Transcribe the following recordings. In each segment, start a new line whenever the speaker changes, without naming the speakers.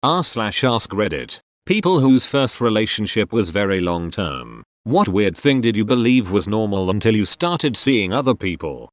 r/AskReddit. People whose first relationship was very long term. What weird thing did you believe was normal until you started seeing other people?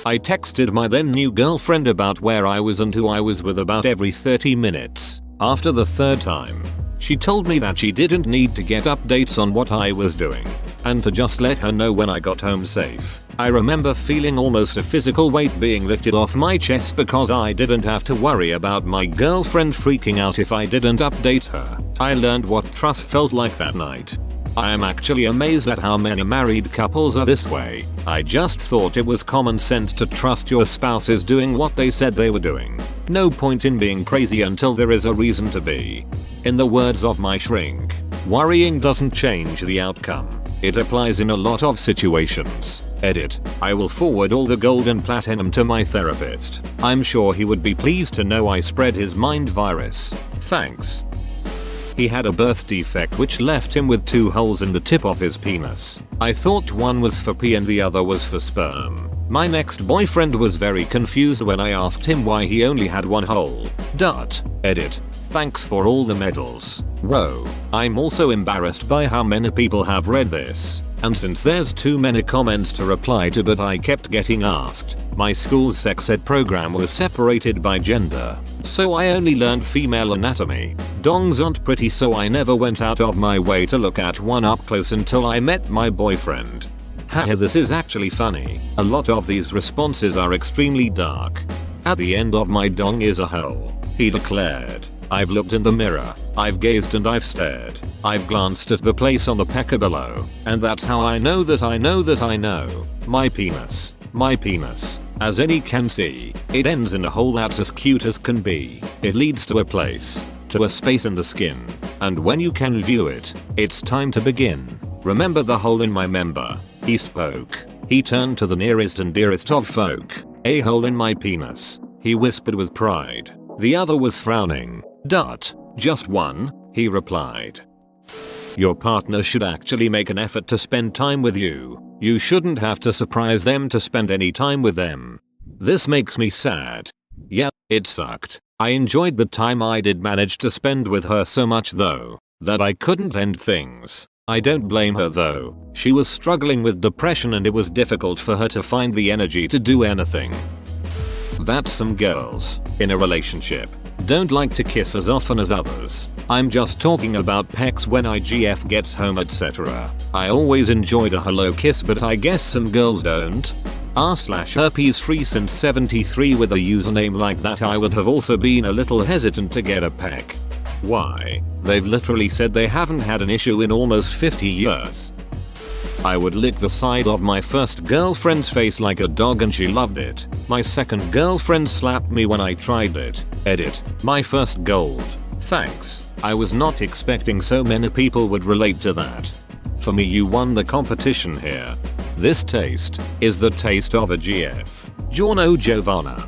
I texted my then new girlfriend about where I was and who I was with about every 30 minutes. After the third time, she told me that she didn't need to get updates on what I was doing, and to just let her know when I got home safe. I remember feeling almost a physical weight being lifted off my chest because I didn't have to worry about my girlfriend freaking out if I didn't update her. I learned what trust felt like that night. I am actually amazed at how many married couples are this way. I just thought it was common sense to trust your spouse is doing what they said they were doing. No point in being crazy until there is a reason to be. In the words of my shrink, worrying doesn't change the outcome. It applies in a lot of situations. Edit. I will forward all the gold and platinum to my therapist. I'm sure he would be pleased to know I spread his mind virus. Thanks. He had a birth defect which left him with 2 holes in the tip of his penis. I thought one was for pee and the other was for sperm. My next boyfriend was very confused when I asked him why he only had 1 hole. Edit. Thanks for all the medals. Whoa. I'm also embarrassed by how many people have read this. And since there's too many comments to reply to, but I kept getting asked, my school's sex ed program was separated by gender, so I only learned female anatomy. Dongs aren't pretty, so I never went out of my way to look at one up close until I met my boyfriend. Haha, this is actually funny. A lot of these responses are extremely dark. At the end of my dong is a hole, he declared. I've looked in the mirror, I've gazed and I've stared. I've glanced at the place on the pecker below, and that's how I know that I know that I know. My penis. As any can see, it ends in a hole that's as cute as can be. It leads to a place, to a space in the skin, and when you can view it, it's time to begin. Remember the hole in my member? He spoke. He turned to the nearest and dearest of folk. A hole in my penis, he whispered with pride. The other was frowning. Just one, he replied. Your partner should actually make an effort to spend time with you. You shouldn't have to surprise them to spend any time with them. This makes me sad. Yeah, it sucked. I enjoyed the time I did manage to spend with her so much though, that I couldn't end things. I don't blame her though. She was struggling with depression and it was difficult for her to find the energy to do anything. That's some girls, in a relationship, don't like to kiss as often as others. I'm just talking about pecs when IGF gets home, etc. I always enjoyed a hello kiss, but I guess some girls don't. r/herpes free since 73. With a username like that I would have also been a little hesitant to get a peck. Why? They've literally said they haven't had an issue in almost 50 years. I would lick the side of my first girlfriend's face like a dog and she loved it. My second girlfriend slapped me when I tried it. Edit. My first gold. Thanks. I was not expecting so many people would relate to that. For me, you won the competition here. This taste is the taste of a GF. Giorno Giovanna.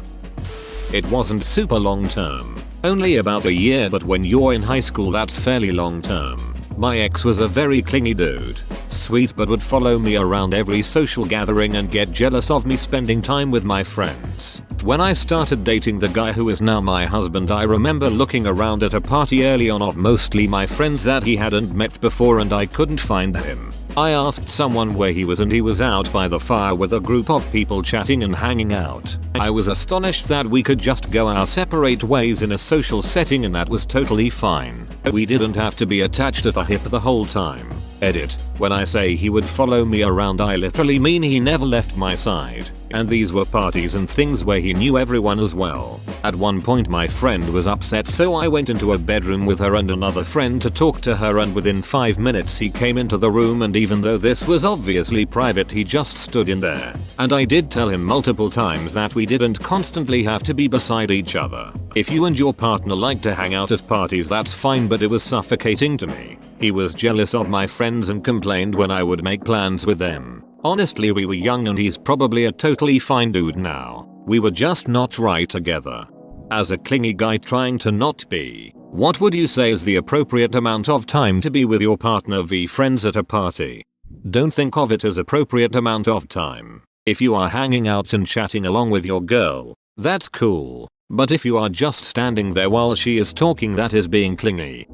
It wasn't super long term. Only about a year, but when you're in high school that's fairly long term. My ex was a very clingy dude. Sweet, but would follow me around every social gathering and get jealous of me spending time with my friends. When I started dating the guy who is now my husband, I remember looking around at a party early on of mostly my friends that he hadn't met before and I couldn't find him. I asked someone where he was and he was out by the fire with a group of people chatting and hanging out. I was astonished that we could just go our separate ways in a social setting and that was totally fine. We didn't have to be attached at the hip the whole time. Edit. When I say he would follow me around, I literally mean he never left my side. And these were parties and things where he knew everyone as well. At one point my friend was upset, so I went into a bedroom with her and another friend to talk to her, and within 5 minutes he came into the room, and even though this was obviously private, he just stood in there. And I did tell him multiple times that we didn't constantly have to be beside each other. If you and your partner like to hang out at parties, that's fine, but it was suffocating to me. He was jealous of my friends and complained when I would make plans with them. Honestly, we were young and he's probably a totally fine dude now. We were just not right together. As a clingy guy trying to not be, what would you say is the appropriate amount of time to be with your partner v friends at a party? Don't think of it as appropriate amount of time. If you are hanging out and chatting along with your girl, that's cool. But if you are just standing there while she is talking, that is being clingy.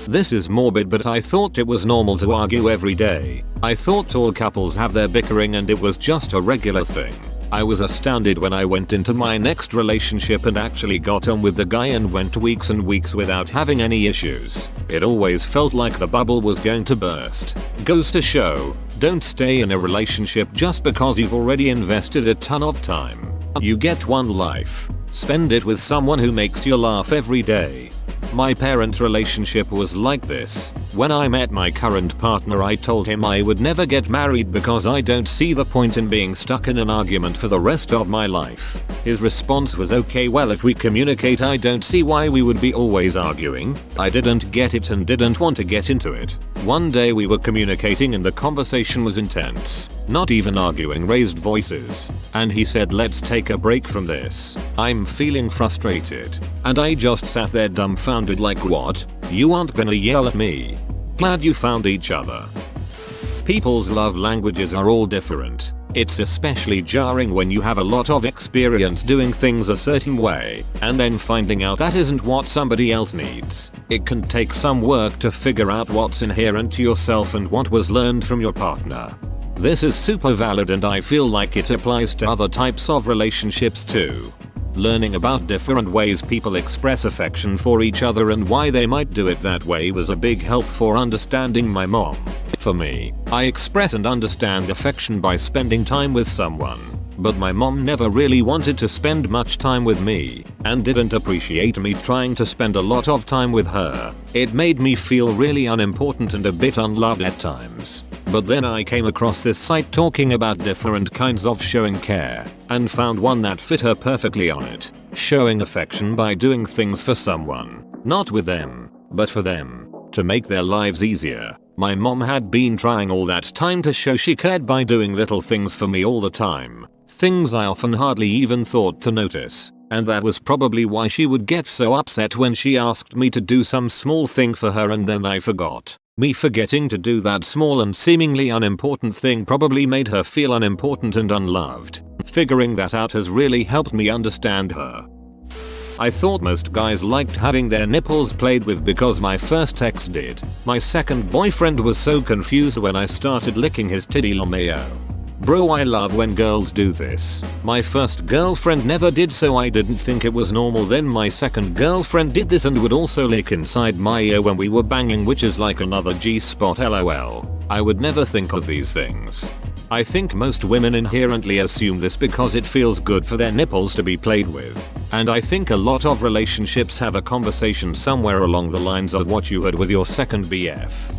This is morbid, but I thought it was normal to argue every day. I thought all couples have their bickering and it was just a regular thing. I was astounded when I went into my next relationship and actually got on with the guy and went weeks and weeks without having any issues. It always felt like the bubble was going to burst. Goes to show, don't stay in a relationship just because you've already invested a ton of time. You get one life. Spend it with someone who makes you laugh every day. My parent relationship was like this. When I met my current partner, I told him I would never get married because I don't see the point in being stuck in an argument for the rest of my life. His response was, okay, well, if we communicate, I don't see why we would be always arguing. I didn't get it and didn't want to get into it. One day we were communicating and the conversation was intense. Not even arguing, raised voices. And he said, let's take a break from this. I'm feeling frustrated. And I just sat there dumbfounded like, what? You aren't gonna yell at me? Glad you found each other. People's love languages are all different. It's especially jarring when you have a lot of experience doing things a certain way, and then finding out that isn't what somebody else needs. It can take some work to figure out what's inherent to yourself and what was learned from your partner. This is super valid and I feel like it applies to other types of relationships too. Learning about different ways people express affection for each other and why they might do it that way was a big help for understanding my mom. For me, I express and understand affection by spending time with someone. But my mom never really wanted to spend much time with me, and didn't appreciate me trying to spend a lot of time with her. It made me feel really unimportant and a bit unloved at times. But then I came across this site talking about different kinds of showing care, and found one that fit her perfectly on it. Showing affection by doing things for someone. Not with them, but for them. To make their lives easier. My mom had been trying all that time to show she cared by doing little things for me all the time. Things I often hardly even thought to notice. And that was probably why she would get so upset when she asked me to do some small thing for her and then I forgot. Me forgetting to do that small and seemingly unimportant thing probably made her feel unimportant and unloved. Figuring that out has really helped me understand her. I thought most guys liked having their nipples played with because my first ex did. My second boyfriend was so confused when I started licking his titty lameo. Bro, I love when girls do this. My first girlfriend never did, so I didn't think it was normal. Then my second girlfriend did this and would also lick inside my ear when we were banging, which is like another G-spot, lol. I would never think of these things. I think most women inherently assume this because it feels good for their nipples to be played with. And I think a lot of relationships have a conversation somewhere along the lines of what you had with your second BF.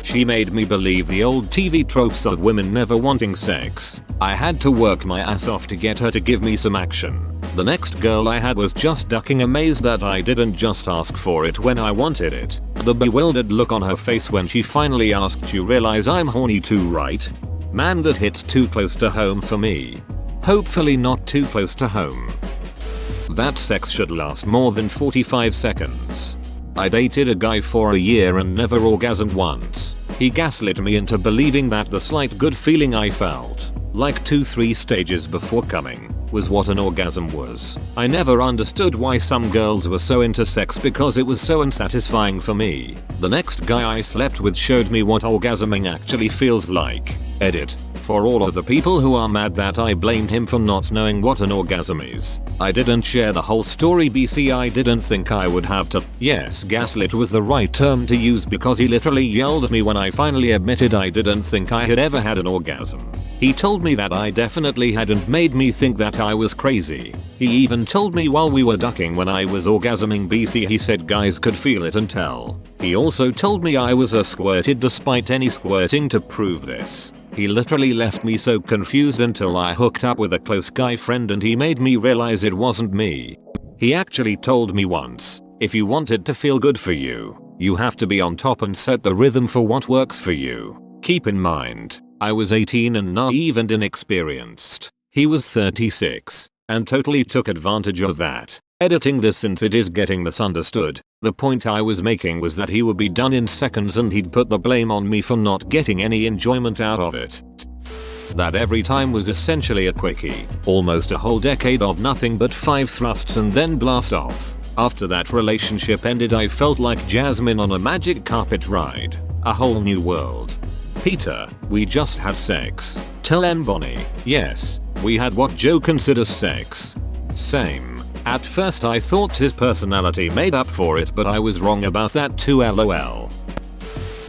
She made me believe the old TV tropes of women never wanting sex. I had to work my ass off to get her to give me some action. The next girl I had was just ducking, amazed that I didn't just ask for it when I wanted it. The bewildered look on her face when she finally asked, you realize I'm horny too, right? Man, that hits too close to home for me. Hopefully not too close to home. That sex should last more than 45 seconds. I dated a guy for a year and never orgasmed once. He gaslit me into believing that the slight good feeling I felt, like 2-3 stages before coming, was what an orgasm was. I never understood why some girls were so into sex because it was so unsatisfying for me. The next guy I slept with showed me what orgasming actually feels like. Edit. For all of the people who are mad that I blamed him for not knowing what an orgasm is. I didn't share the whole story, BC. I didn't think I would have to. Yes, gaslit was the right term to use because he literally yelled at me when I finally admitted I didn't think I had ever had an orgasm. He told me that I definitely hadn't, made me think that I was crazy. He even told me while we were ducking when I was orgasming, BC. He said guys could feel it and tell. He also told me I was a squirted despite any squirting to prove this. He literally left me so confused until I hooked up with a close guy friend and he made me realize it wasn't me. He actually told me once, if you want it to feel good for you, you have to be on top and set the rhythm for what works for you. Keep in mind, I was 18 and naive and inexperienced. He was 36 and totally took advantage of that. Editing this since it is getting misunderstood. The point I was making was that he would be done in seconds and he'd put the blame on me for not getting any enjoyment out of it. That every time was essentially a quickie, almost a whole decade of nothing but 5 thrusts and then blast off. After that relationship ended, I felt like Jasmine on a magic carpet ride. A whole new world. Peter, we just had sex. Tell N Bonnie. Yes, we had what Joe considers sex. Same. At first I thought his personality made up for it, but I was wrong about that too, lol.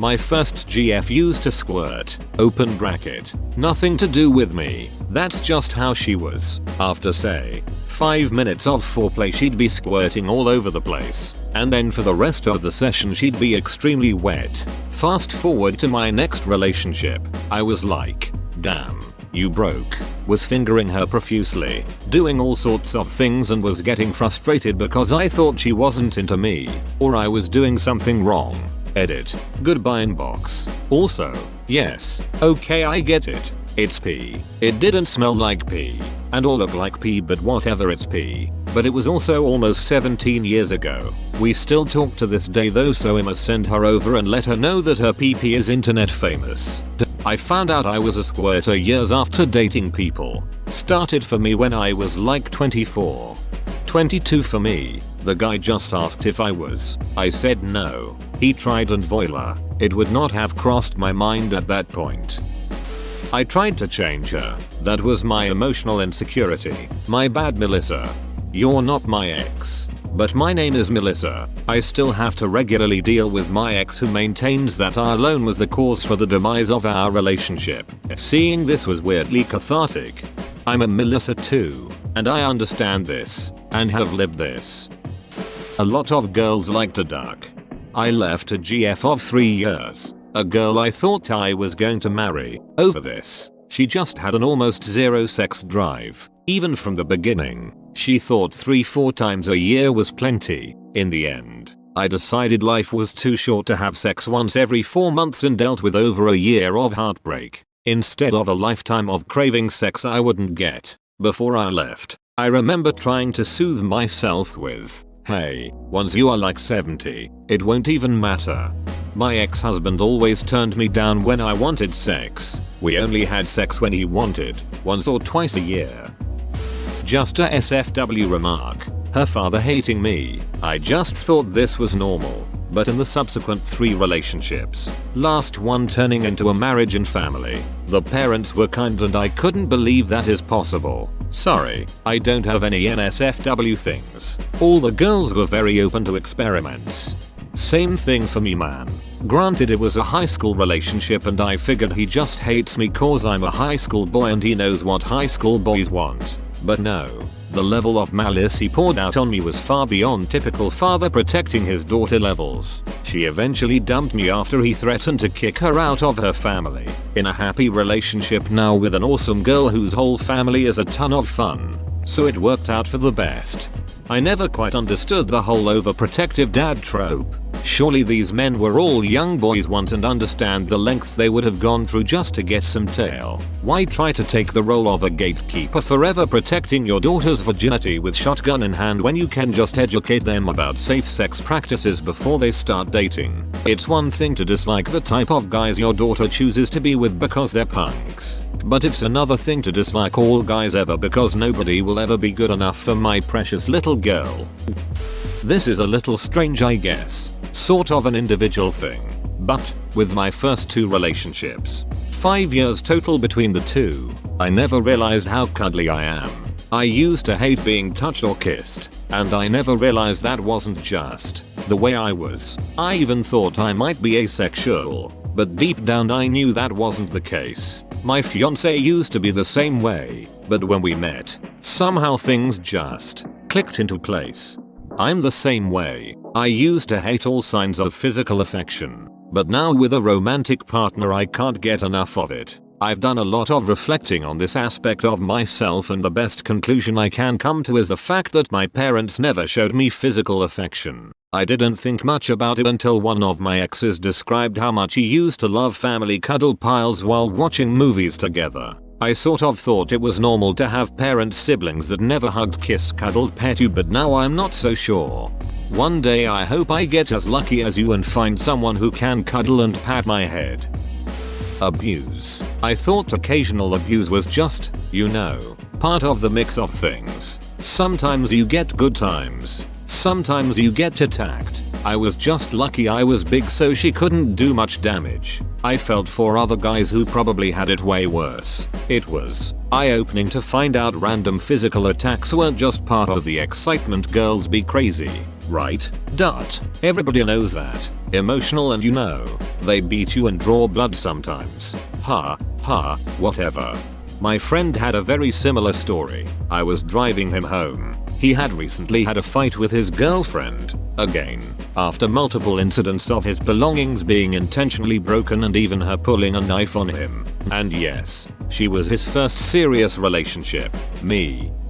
My first GF used to squirt. Open bracket. Nothing to do with me. That's just how she was. After say 5 minutes of foreplay she'd be squirting all over the place. And then for the rest of the session she'd be extremely wet. Fast forward to my next relationship. I was like, damn, you broke. Was fingering her profusely, doing all sorts of things, and was getting frustrated because I thought she wasn't into me, or I was doing something wrong. Edit. Goodbye inbox. Also, yes, okay, I get it. It's pee. It didn't smell like pee. And or look like pee, but whatever, it's pee. But it was also almost 17 years ago. We still talk to this day though, so I must send her over and let her know that her PP is internet famous. I found out I was a squirter years after dating people. Started for me when I was like 24. 22 for me. The guy just asked if I was. I said no. He tried and voila, it would not have crossed my mind at that point. I tried to change her. That was my emotional insecurity. My bad, Melissa. You're not my ex. But my name is Melissa. I still have to regularly deal with my ex, who maintains that I alone was the cause for the demise of our relationship. Seeing this was weirdly cathartic. I'm a Melissa too, and I understand this, and have lived this. A lot of girls like to duck. I left a GF of 3 years. A girl I thought I was going to marry over this. She just had an almost zero sex drive. Even from the beginning, she thought 3-4 times a year was plenty. In the end, I decided life was too short to have sex once every 4 months and dealt with over a year of heartbreak, instead of a lifetime of craving sex I wouldn't get. Before I left, I remember trying to soothe myself with, hey, once you are like 70, it won't even matter. My ex-husband always turned me down when I wanted sex. We only had sex when he wanted, once or twice a year. Just a SFW remark. Her father hating me. I just thought this was normal. But in the subsequent 3 relationships, last one turning into a marriage and family, the parents were kind and I couldn't believe that is possible. Sorry, I don't have any NSFW things. All the girls were very open to experiments. Same thing for me, man. Granted, it was a high school relationship and I figured he just hates me cause I'm a high school boy and he knows what high school boys want. But no, the level of malice he poured out on me was far beyond typical father protecting his daughter levels. She eventually dumped me after he threatened to kick her out of her family. In a happy relationship now with an awesome girl whose whole family is a ton of fun. So it worked out for the best. I never quite understood the whole overprotective dad trope. Surely these men were all young boys once and understand the lengths they would have gone through just to get some tail. Why try to take the role of a gatekeeper forever protecting your daughter's virginity with shotgun in hand when you can just educate them about safe sex practices before they start dating? It's one thing to dislike the type of guys your daughter chooses to be with because they're punks. But it's another thing to dislike all guys ever because nobody will ever be good enough for my precious little girl. This is a little strange, I guess. Sort of an individual thing. But, with my first 2 relationships, 5 years total between the 2, I never realized how cuddly I am. I used to hate being touched or kissed, and I never realized that wasn't just the way I was. I even thought I might be asexual, but deep down I knew that wasn't the case. My fiancé used to be the same way, but when we met, somehow things just clicked into place. I'm the same way. I used to hate all signs of physical affection, but now with a romantic partner I can't get enough of it. I've done a lot of reflecting on this aspect of myself and the best conclusion I can come to is the fact that my parents never showed me physical affection. I didn't think much about it until one of my exes described how much he used to love family cuddle piles while watching movies together. I sort of thought it was normal to have siblings that never hugged, kissed, cuddled, pet you, but now I'm not so sure. One day I hope I get as lucky as you and find someone who can cuddle and pat my head. Abuse. I thought occasional abuse was just, part of the mix of things. Sometimes you get good times. Sometimes you get attacked. I was just lucky I was big so she couldn't do much damage. I felt for other guys who probably had it way worse. It was eye-opening to find out random physical attacks weren't just part of the excitement. Girls be crazy, right? Everybody knows that. Emotional and they beat you and draw blood sometimes. Whatever. My friend had a very similar story. I was driving him home. He had recently had a fight with his girlfriend, again, after multiple incidents of his belongings being intentionally broken and even her pulling a knife on him. And yes, she was his first serious relationship.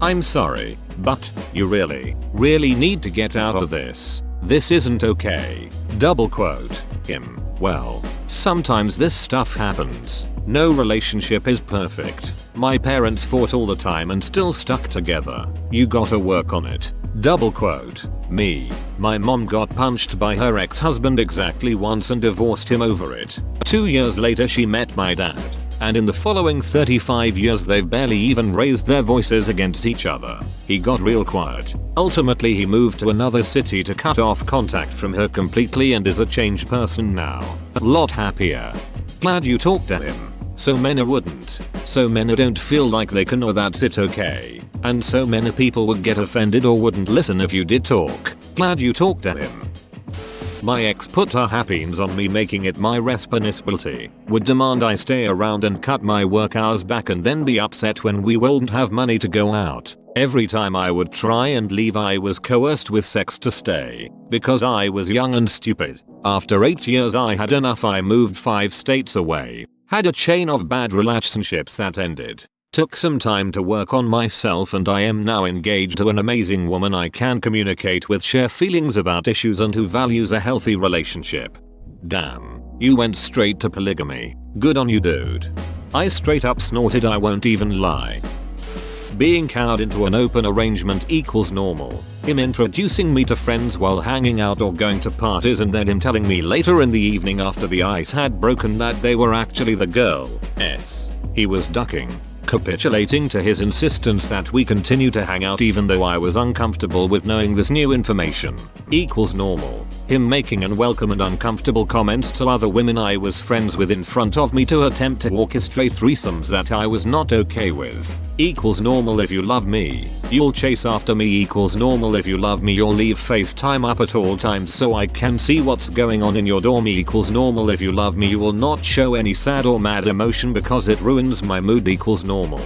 I'm sorry, but you really need to get out of this. This isn't okay. Him. Well, sometimes this stuff happens. No relationship is perfect. My parents fought all the time and still stuck together. You gotta work on it. My mom got punched by her ex-husband exactly once and divorced him over it. 2 years later she met my dad. And in the following 35 years they've barely even raised their voices against each other. He got real quiet. Ultimately he moved to another city to cut off contact from her completely and is a changed person now. A lot happier. Glad you talked to him. So many wouldn't. So many don't feel like they can or that's it okay. And so many people would get offended or wouldn't listen if you did talk. Glad you talked to him. My ex put her happiness on me, making it my responsibility. Would demand I stay around and cut my work hours back and then be upset when we wouldn't have money to go out. Every time I would try and leave I was coerced with sex to stay. Because I was young and stupid. After 8 years I had enough. I moved 5 states away. Had a chain of bad relationships that ended. Took some time to work on myself and I am now engaged to an amazing woman I can communicate with, share feelings about issues and who values a healthy relationship. Damn, you went straight to polygamy. Good on you, dude. I straight up snorted, I won't even lie. Being cowed into an open arrangement equals normal. Him introducing me to friends while hanging out or going to parties and then him telling me later in the evening after the ice had broken that they were actually the girl's. He was ducking. Capitulating to his insistence that we continue to hang out even though I was uncomfortable with knowing this new information. Equals normal. Him making unwelcome and uncomfortable comments to other women I was friends with in front of me to attempt to orchestrate threesomes that I was not okay with. Equals normal. If you love me, you'll chase after me. Equals normal. If you love me, you'll leave FaceTime up at all times so I can see what's going on in your dorm. Equals normal. If you love me, you will not show any sad or mad emotion because it ruins my mood. Equals normal.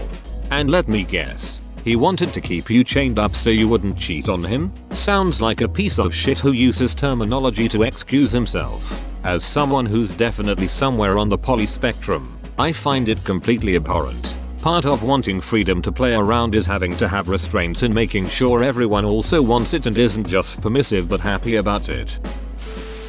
And let me guess, he wanted to keep you chained up so you wouldn't cheat on him? Sounds like a piece of shit who uses terminology to excuse himself. As someone who's definitely somewhere on the poly spectrum, I find it completely abhorrent. Part of wanting freedom to play around is having to have restraints and making sure everyone also wants it and isn't just permissive but happy about it.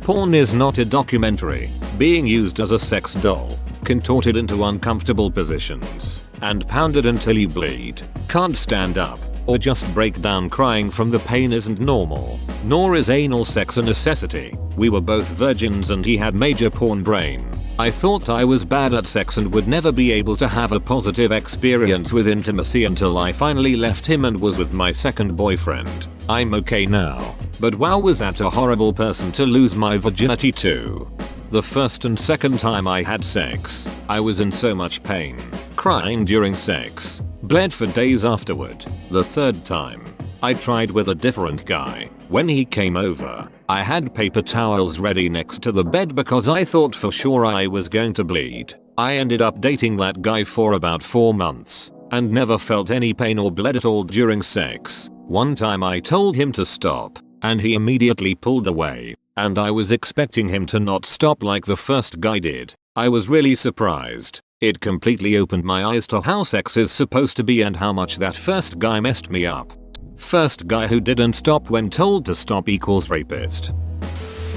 Porn is not a documentary. Being used as a sex doll, contorted into uncomfortable positions, and pounded until you bleed, can't stand up, or just break down crying from the pain isn't normal. Nor is anal sex a necessity. We were both virgins and he had major porn brain. I thought I was bad at sex and would never be able to have a positive experience with intimacy until I finally left him and was with my second boyfriend. I'm okay now. But wow, was that a horrible person to lose my virginity to. The first and second time I had sex, I was in so much pain, crying during sex, bled for days afterward. The third time, I tried with a different guy. When he came over, I had paper towels ready next to the bed because I thought for sure I was going to bleed. I ended up dating that guy for about 4 months, and never felt any pain or bled at all during sex. One time I told him to stop, and he immediately pulled away. And I was expecting him to not stop like the first guy did. I was really surprised. It completely opened my eyes to how sex is supposed to be and how much that first guy messed me up. First guy who didn't stop when told to stop equals rapist.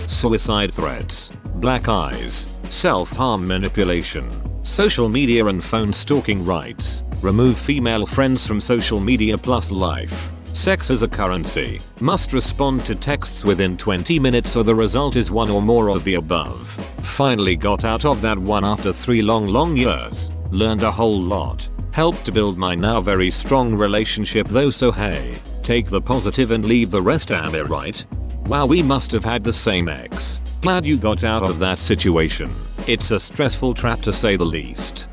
Suicide threats, black eyes, self-harm manipulation, social media and phone stalking rights, remove female friends from social media plus life. Sex is a currency. Must respond to texts within 20 minutes or the result is one or more of the above. Finally got out of that one after 3 long years. Learned a whole lot. Helped to build my now very strong relationship though, so hey, take the positive and leave the rest, am I right? Wow, we must have had the same ex. Glad you got out of that situation. It's a stressful trap to say the least.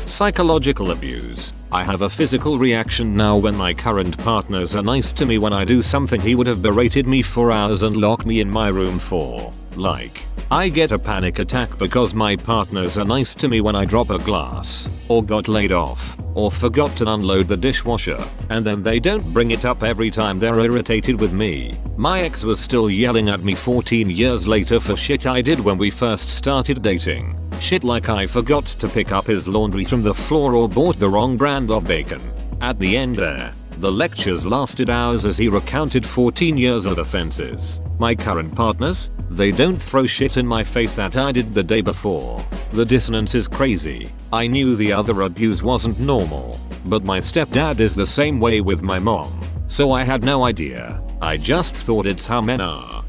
Psychological abuse. I have a physical reaction now when my current partners are nice to me when I do something he would have berated me for hours and locked me in my room for. Like, I get a panic attack because my partners are nice to me when I drop a glass, or got laid off, or forgot to unload the dishwasher, and then they don't bring it up every time they're irritated with me. My ex was still yelling at me 14 years later for shit I did when we first started dating. Shit like I forgot to pick up his laundry from the floor or bought the wrong brand of bacon. At the end there, the lectures lasted hours as he recounted 14 years of offenses. My current partners, they don't throw shit in my face that I did the day before. The dissonance is crazy. I knew the other abuse wasn't normal, but my stepdad is the same way with my mom, so I had no idea. I just thought it's how men are.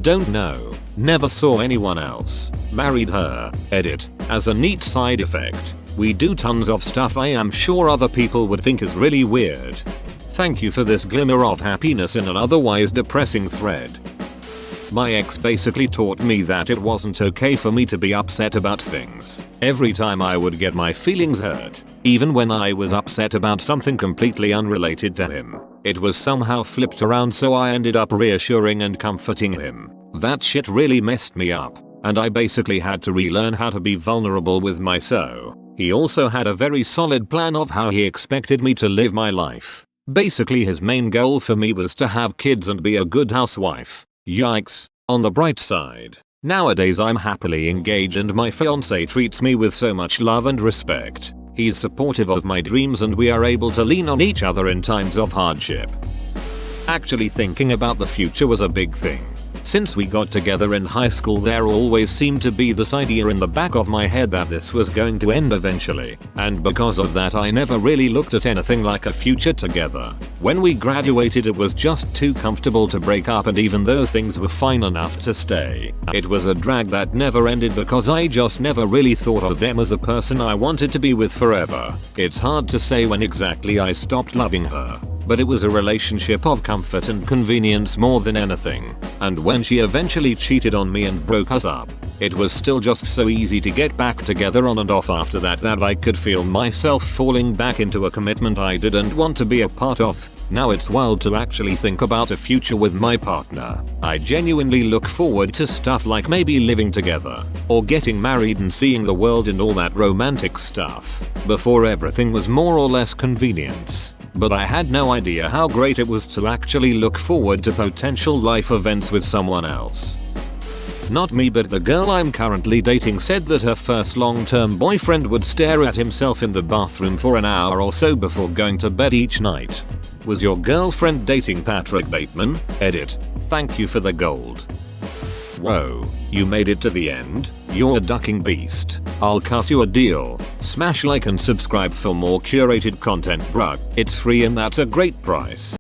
Don't know. Never saw anyone else. Married her. Edit. As a neat side effect, we do tons of stuff I am sure other people would think is really weird. Thank you for this glimmer of happiness in an otherwise depressing thread. My ex basically taught me that it wasn't okay for me to be upset about things. Every time I would get my feelings hurt, even when I was upset about something completely unrelated to him, it was somehow flipped around, so I ended up reassuring and comforting him. That shit really messed me up, and I basically had to relearn how to be vulnerable with myself. He also had a very solid plan of how he expected me to live my life. Basically his main goal for me was to have kids and be a good housewife. Yikes. On the bright side, nowadays I'm happily engaged and my fiance treats me with so much love and respect. He's supportive of my dreams and we are able to lean on each other in times of hardship. Actually thinking about the future was a big thing. Since we got together in high school, there always seemed to be this idea in the back of my head that this was going to end eventually, and because of that I never really looked at anything like a future together. When we graduated it was just too comfortable to break up, and even though things were fine enough to stay, it was a drag that never ended because I just never really thought of them as the person I wanted to be with forever. It's hard to say when exactly I stopped loving her, but it was a relationship of comfort and convenience more than anything. And when she eventually cheated on me and broke us up, it was still just so easy to get back together on and off after that I could feel myself falling back into a commitment I didn't want to be a part of. Now it's wild to actually think about a future with my partner. I genuinely look forward to stuff like maybe living together, or getting married and seeing the world and all that romantic stuff. Before everything was more or less convenience. But I had no idea how great it was to actually look forward to potential life events with someone else. Not me, but the girl I'm currently dating said that her first long-term boyfriend would stare at himself in the bathroom for an hour or so before going to bed each night. Was your girlfriend dating Patrick Bateman? Edit. Thank you for the gold. Whoa, you made it to the end? You're a ducking beast. I'll cut you a deal. Smash like and subscribe for more curated content, bruh. It's free and that's a great price.